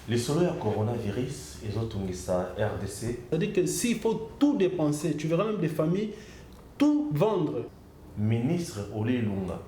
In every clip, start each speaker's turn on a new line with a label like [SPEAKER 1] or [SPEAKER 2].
[SPEAKER 1] Les solos à coronavirus, ils ont tourné ça RDC.
[SPEAKER 2] C'est-à-dire que s'il faut tout dépenser, tu verras même des familles tout vendre.
[SPEAKER 1] Ministre Oli Lunga,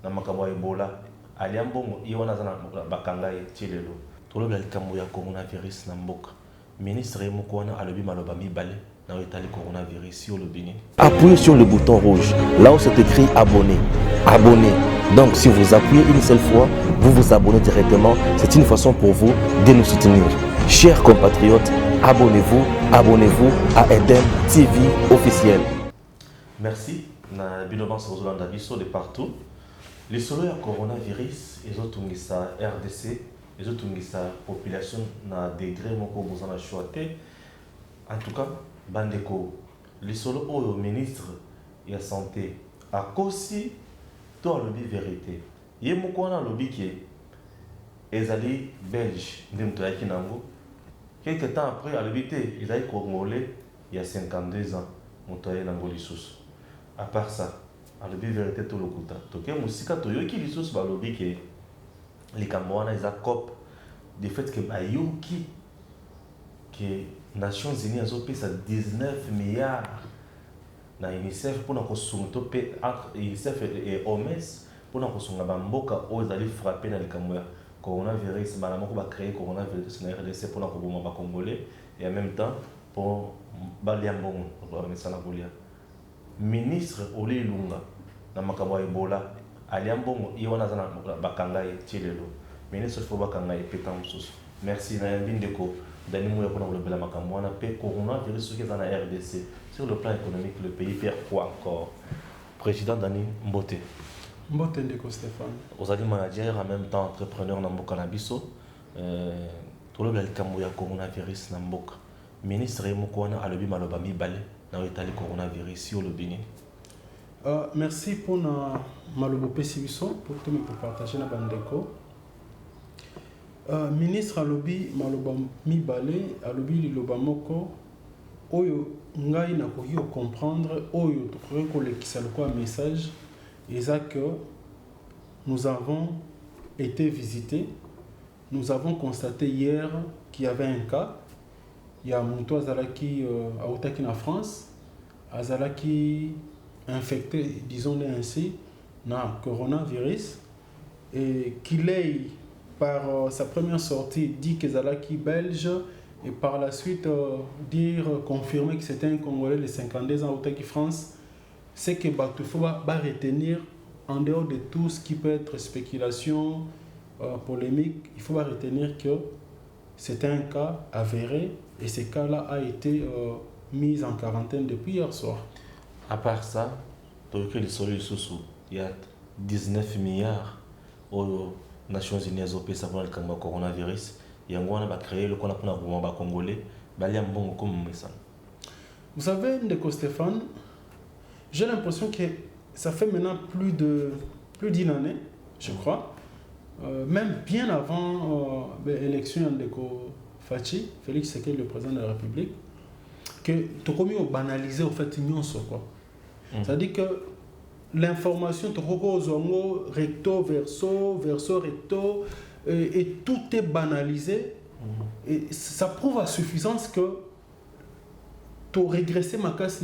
[SPEAKER 1] na makambo Ebola, aliambongo iwana zana bakanga etilelo. Tolo bla likambo ya coronavirus na mboka. Ministre Mukwana alobi maloba mibale na etali coronavirus sur le Bénin.
[SPEAKER 3] Appuyez sur le bouton rouge, là où c'est écrit abonner. Abonner. Donc si vous appuyez une seule fois, vous vous abonnez directement. C'est une façon pour vous de nous soutenir. Chers compatriotes, abonnez-vous à Eden TV officiel.
[SPEAKER 1] Merci. Na binoban Sozolanda biso de partout. Les solos à coronavirus, ils ont tourné ça RDC, ils ont tourné ça population na degré moko bozana choité. En tout cas, bandeko, les solos au ministre de la santé a aussi to lobby vérité. Yé moko na lobby qui ezali belge ndemto yaki nango. Quelques temps après, à l'habité, ils allaient congolais il y a 52 ans. Montoyer nango lisusu. À part ça, à l'habit vérité tout le kuta. Toké musika to yoki lisusu ba lobby que les Camerounais ils accopent du fait que bayoki que Nations Unies a payé 19 milliards na UNICEF pour na kosunga pe entre UNICEF et OMS pour na kosunga ba mboka o ezali frapper na likambo coronavirus, madame va créer coronavirus na RDC pour la Congolais congolais et en même temps pour Baliambon, ministre Oli Lunga, na makambo Ebola, Aliambon, Iwana Zana Bakanga et Tilelo, ministre Fobakanga et Pétamsus. Merci na Bindeko, Dani Mouya pour le Bela Makambo, on a payé coronavirus qui est dans la RDC. Sur le plan économique, le pays perd quoi encore? Président Dani Mbote.
[SPEAKER 2] Mbote Ndeko Stéphane.
[SPEAKER 1] Vous êtes manager en même temps entrepreneur dans Mboka Nabiso. Tout le monde a coronavirus dans Mboka. Ministre Mukwana a lebi maloba mibale dans l'état coronavirus sur le Bénin.
[SPEAKER 2] Merci pour na malobo pesibiso pour tout me partager na bandeko. Ministre alobi maloba mibale alobi liloba moko oyo ngai na koki comprendre oyo to ko lekisa quoi message. Et ça que nous avons été visités, nous avons constaté hier qu'il y avait un cas. Il y a Mouto Azalaki à Otaki en France, Azalaki infecté, disons-le ainsi, na coronavirus, et qu'il ait par sa première sortie dit que Azalaki belge, et par la suite confirmer que c'était un Congolais de 52 ans à Otaki France. C'est que il faut retenir, en dehors de tout ce qui peut être spéculation, polémique, il faut retenir que c'est un cas avéré et ce cas-là a été mis en quarantaine depuis hier soir.
[SPEAKER 1] À part ça, il y a 19 milliards aux Nations Unies pour le coronavirus. Il y a un créé le Congolais.
[SPEAKER 2] Vous savez, Ndeko Stéphane, j'ai l'impression que ça fait maintenant plus d'une année, je crois, même bien avant l'élection de Fachi, Félix Sekei, le président de la République, que tu as banalisé au fait quoi. C'est-à-dire que l'information, tu as recto, verso, recto, et tout est banalisé. Et ça prouve à suffisance que régresser ma casse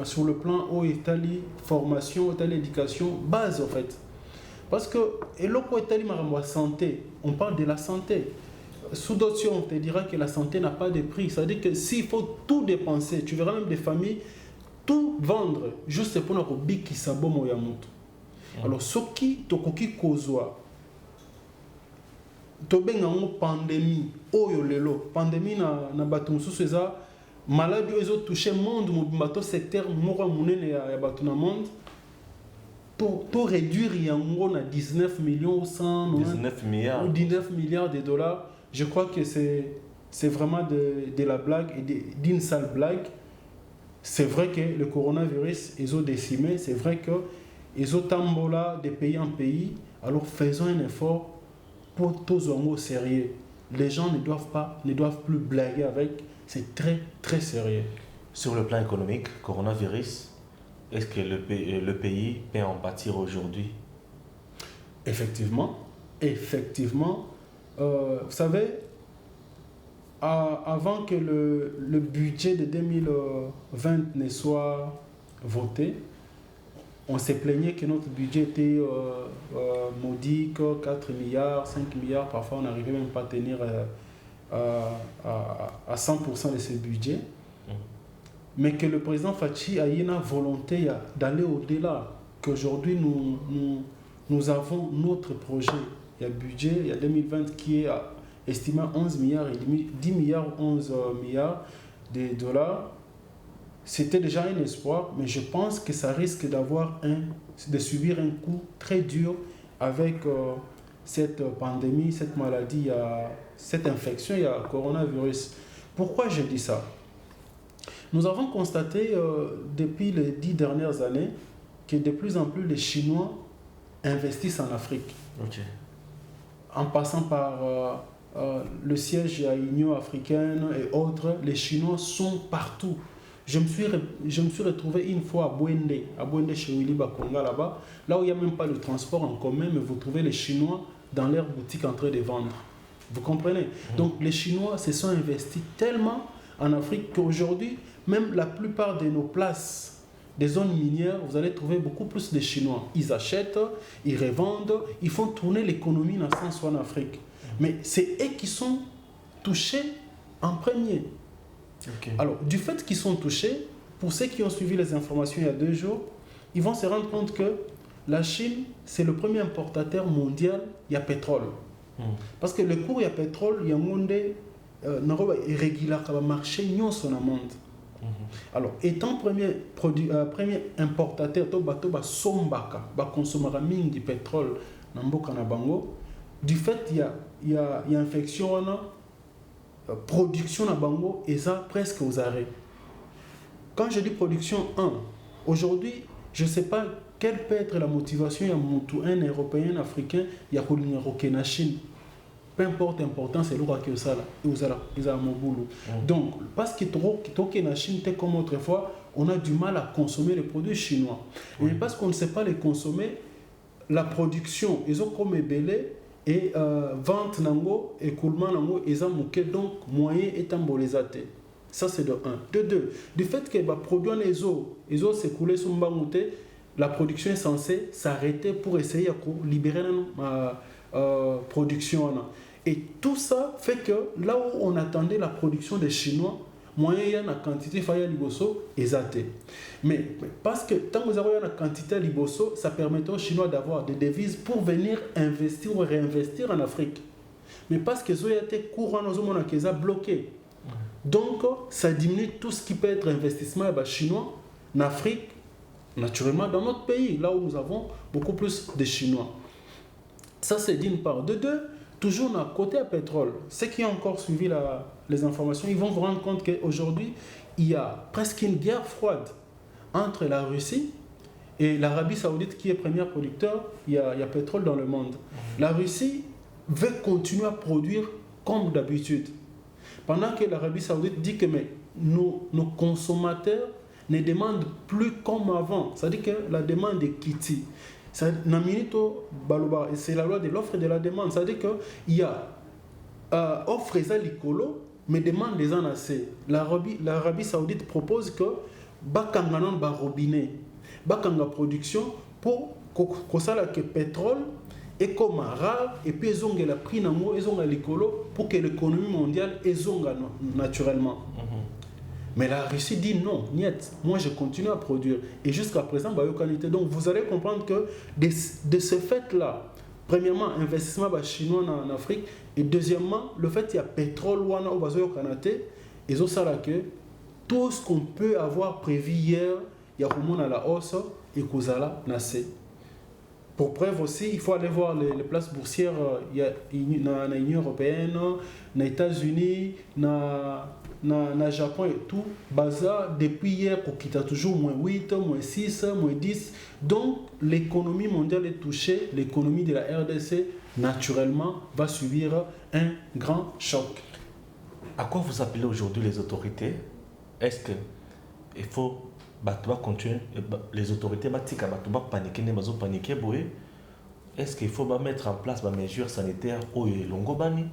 [SPEAKER 2] sur le plan où Italie formation, Italie éducation, base en fait. Parce que et l'autre Italie ma santé, on parle de la santé. Sous d'autres on te dira que la santé n'a pas de prix. C'est-à-dire que s'il faut tout dépenser, tu verras même des familles tout vendre juste pour notre big qui sabo moyamuto. Alors ce qui tokoki kozwa tobenga ngo pandémie oyo lelo pandémie na bato mususu eza maladie ils ont touché le monde mobimato secteur moko munene ya bato na monde to réduire yango na 19 millions ou
[SPEAKER 1] 19 milliards
[SPEAKER 2] ou 19 milliards de dollars. Je crois que c'est vraiment de la blague et d'une sale blague. C'est vrai que le coronavirus ils ont décimé, c'est vrai que ils ont tambola de pays en pays. Alors faisons un effort pour tous au sérieux. Les gens ne doivent plus blaguer avec. C'est très, très sérieux.
[SPEAKER 1] Sur le plan économique, coronavirus, est-ce que le pays peut en pâtir aujourd'hui?
[SPEAKER 2] Effectivement. Vous savez, avant que le budget de 2020 ne soit voté, on s'est plaigné que notre budget était modique, 4 milliards, 5 milliards, parfois on n'arrivait même pas à tenir à 100% de ce budget. Mais que le président Fachi a une volonté d'aller au-delà, qu'aujourd'hui nous avons notre projet. Il y a budget, il y a 2020 qui est estimé à 11 milliards et demi, 10 milliards, 11 milliards de dollars. C'était déjà un espoir, mais je pense que ça risque de subir un coup très dur avec cette pandémie, cette maladie, cette infection, il y a le coronavirus. Pourquoi je dis ça? Nous avons constaté depuis les 10 dernières années que de plus en plus les Chinois investissent en Afrique.
[SPEAKER 1] Okay.
[SPEAKER 2] En passant par le siège à l'Union africaine et autres, les Chinois sont partout. Je me suis retrouvé une fois à Bwende chez Willy Bakonga là-bas, là où il n'y a même pas le transport en commun, mais vous trouvez les Chinois dans leur boutique en train de vendre. Vous comprenez? Donc les Chinois se sont investis tellement en Afrique qu'aujourd'hui, même la plupart de nos places des zones minières, vous allez trouver beaucoup plus de Chinois. Ils achètent, ils revendent, ils font tourner l'économie dans le sens en Afrique. Mais c'est eux qui sont touchés en premier. Okay. Alors, du fait qu'ils sont touchés, pour ceux qui ont suivi les informations il y a 2 jours, ils vont se rendre compte que la Chine, c'est le premier importateur mondial, il y a pétrole. Parce que le cours, il y a pétrole, il y a un monde irrégulier, il y a un marché dans le monde. Alors, étant premier importateur, il consommera du pétrole dans le Bango. Du fait, il y a infection, production dans Bango, et ça presque aux arrêts. Quand je dis production, aujourd'hui, je ne sais pas quelle peut être la motivation, il y a un Européen, un Africain, il y a un Chine. Peu importe l'importance, c'est l'oura qui est ça, ils ont mon boulot. Donc, parce que la Chine, comme autrefois, on a du mal à consommer les produits chinois. Et parce qu'on ne sait pas les consommer, la production, ils ont comme belé et vente nango, écoulement nango, ils ont mouké, donc moyen est embolisé. Ça, c'est de 1. De 2, du fait que les produits les eaux s'écoulent sur Mbangouté, la production est censée s'arrêter pour essayer de libérer la production. Et tout ça fait que là où on attendait la production des Chinois, moyen il y a une quantité de liboso exaté. Mais parce que tant que vous avez une quantité de liboso, ça permet aux Chinois d'avoir des devises pour venir investir ou réinvestir en Afrique. Mais parce que ça a été courant, nous avons bloqué. Donc ça diminue tout ce qui peut être investissement chinois en Afrique, naturellement dans notre pays, là où nous avons beaucoup plus de Chinois. Ça c'est d'une part. De 2, toujours à côté à pétrole, ceux qui ont encore suivi les informations, ils vont vous rendre compte qu'aujourd'hui, il y a presque une guerre froide entre la Russie et l'Arabie Saoudite qui est premier producteur, il y a pétrole dans le monde. La Russie veut continuer à produire comme d'habitude. Pendant que l'Arabie Saoudite dit que nos consommateurs ne demandent plus comme avant. C'est-à-dire que la demande est quittée. C'est la loi de l'offre et de la demande. C'est-à-dire qu'il y a offre et l'icolo, mais demande des en assez. L'Arabie Saoudite propose que bakanga non ba robinet, bakanga production pour que le pétrole est comme rare et puis ils ont le prix nango, ils ont l'icolo pour que l'économie mondiale est naturellement. Mais la Russie dit non, niet, moi je continue à produire. Et jusqu'à présent, donc vous allez comprendre que de ce fait-là, premièrement, investissement chinois en Afrique, et deuxièmement, le fait qu'il y a pétrole au Bazoyo Kanate, et ça là que tout ce qu'on peut avoir prévu hier, il y a à la hausse et Kozala Nassé. Pour preuve aussi, il faut aller voir les places boursières dans l'Union européenne, dans les États-Unis, dans le Japon et tout. Baza, depuis hier, il y a toujours moins 8, moins 6, moins 10. Donc, l'économie mondiale est touchée. L'économie de la RDC, naturellement, va subir un grand choc.
[SPEAKER 1] À quoi vous appelez aujourd'hui les autorités? Est-ce qu'il faut continuer, les autorités paniquer, est-ce qu'il faut mettre en place des mesures sanitaires au Longobani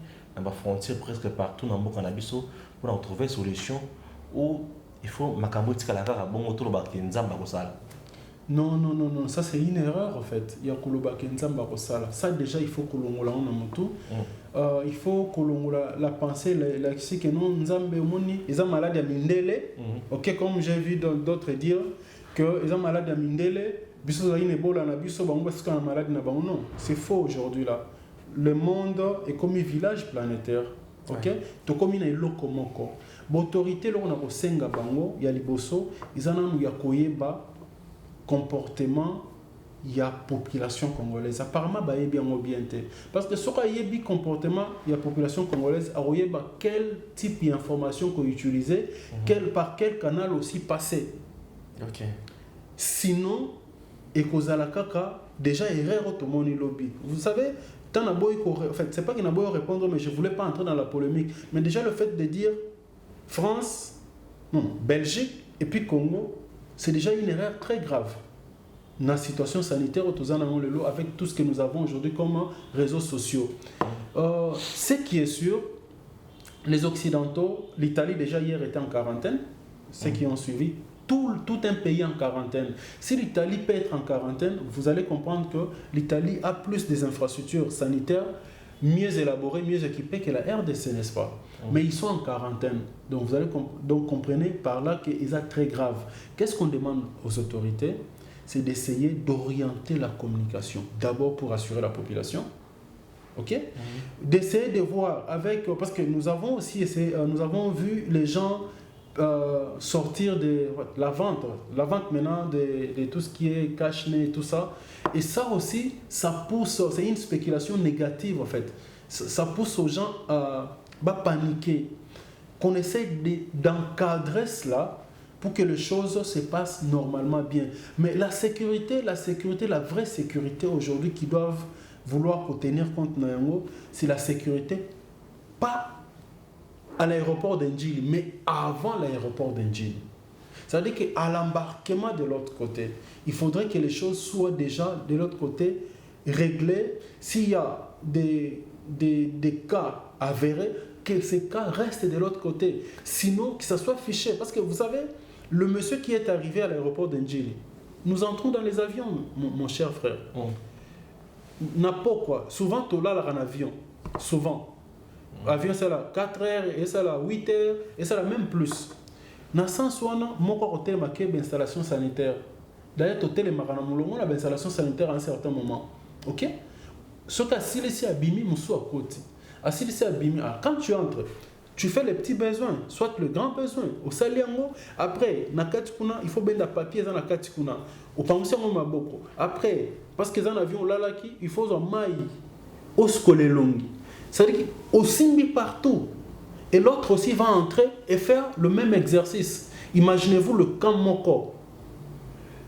[SPEAKER 1] ma frontière presque partout dans le Canabiso pour trouver une solution où il faut makambotika la kaka bon autour de nzamba kosala.
[SPEAKER 2] Non, non, non, non, ça c'est une erreur en fait. Il y a koloba nzamba kosala. Ça déjà il faut kolongola on moto. Il faut kolongola la pensée la que non nzambe moni ils ont malade à mindele. OK, comme j'ai vu d'autres dire que ils ont malade à mindele, biso za une ebola na biso bango parce qu'on malade na bango non, c'est faux aujourd'hui là. Le monde est comme un village planétaire. OK? To comme une lokomoko. L'autorité là on a ko senga bango ya liboso, ils en ont ya koyeba comportement il y a population congolaise apparemment ba yebi en bien parce que ce qu'il yebi comportement il y a population congolaise a yeba quel type d'information qu'on utiliser par quel canal aussi passer.
[SPEAKER 1] OK.
[SPEAKER 2] Sinon et kozala kaka déjà erreur tout monde lobby. Vous savez tant na boy en fait c'est pas qu'il na boy répondre mais je voulais pas entrer dans la polémique mais déjà le fait de dire France non Belgique et puis Congo c'est déjà une erreur très grave. Dans la situation sanitaire, avec tout ce que nous avons aujourd'hui comme réseaux sociaux. Ce qui est sûr, les Occidentaux, l'Italie déjà hier était en quarantaine, ceux qui ont suivi, tout un pays en quarantaine. Si l'Italie peut être en quarantaine, vous allez comprendre que l'Italie a plus des infrastructures sanitaires mieux élaborées, mieux équipées que la RDC, n'est-ce pas? Mais ils sont en quarantaine. Donc vous allez comprenez par là qu'ils sont très graves. Qu'est-ce qu'on demande aux autorités? C'est d'essayer d'orienter la communication. D'abord pour assurer la population. OK? D'essayer de voir avec... Parce que nous avons aussi essayé, nous avons vu les gens sortir de la vente maintenant de tout ce qui est cache-nez et tout ça. Et ça aussi, ça pousse... C'est une spéculation négative en fait. Ça pousse aux gens à paniquer. Qu'on essaie d'encadrer cela pour que les choses se passent normalement bien. Mais la sécurité, la vraie sécurité aujourd'hui qui doivent vouloir tenir compte, c'est la sécurité, pas à l'aéroport d'Ndjili, mais avant l'aéroport d'Ndjili. C'est-à-dire qu'à l'embarquement de l'autre côté, il faudrait que les choses soient déjà de l'autre côté réglées. S'il y a des cas avérés, que ces cas restent de l'autre côté. Sinon, que ça soit fiché. Parce que vous savez, le monsieur qui est arrivé à l'aéroport d'Ndjili, nous entrons dans les avions, mon cher frère. N'a pas quoi. Souvent, tu as un avion. Souvent. Avion, c'est là 4 heures, et c'est là 8 heures, et c'est là même plus. Dans ce sens, mon hôtel m'a créé une installation sanitaire. D'ailleurs, l'hôtel est marrant. On a une installation sanitaire à un certain moment. OK? Ce cas, si les abîmés, nous sommes à côté. Si les abîmés, quand tu entres, tu fais les petits besoins, soit le grand besoin. Au saliango, après, il faut bien des papiers dans la katikuna. Au pension maboko. Après, parce que dans l'avion là il faut un maï, au skolelongi. C'est-à-dire qu'au simbi partout. Et l'autre aussi va entrer et faire le même exercice. Imaginez-vous le camp Moko.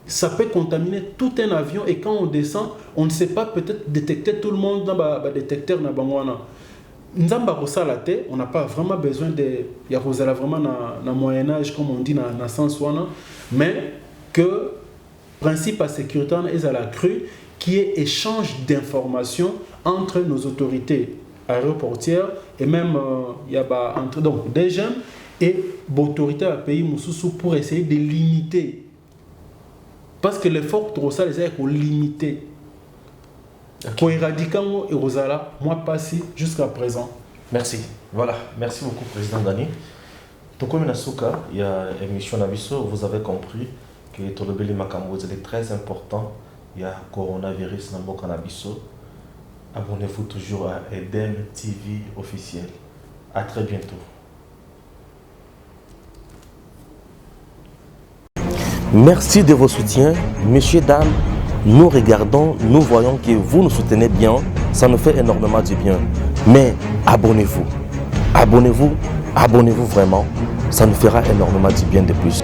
[SPEAKER 2] Ça peut contaminer tout un avion et quand on descend, on ne sait pas peut-être détecter tout le monde dans le détecteur na bangwana. On n'a pas vraiment besoin de vraiment dans Moyen-Âge, comme on dit dans le sens mais que principe à sécurité est à la crue, qui est échange d'informations entre nos autorités aéroportières et même entre donc des jeunes et l'autorité à pays Moussoussou pour essayer de limiter. Parce que l'effort trop ça les a limité. Pour éradiquer et Rosala, moi passé jusqu'à présent.
[SPEAKER 1] Merci. Voilà, merci beaucoup Président Dani. Comme il y a une émission Nabiso, vous avez compris que Tolobeli Makambo est très important. Il y a coronavirus dans le Canabiso. Abonnez-vous toujours à Eden TV officiel. À très bientôt.
[SPEAKER 3] Merci de vos soutiens, messieurs, dames. Nous regardons, nous voyons que vous nous soutenez bien, ça nous fait énormément du bien. Mais abonnez-vous, abonnez-vous, abonnez-vous vraiment, ça nous fera énormément du bien de plus.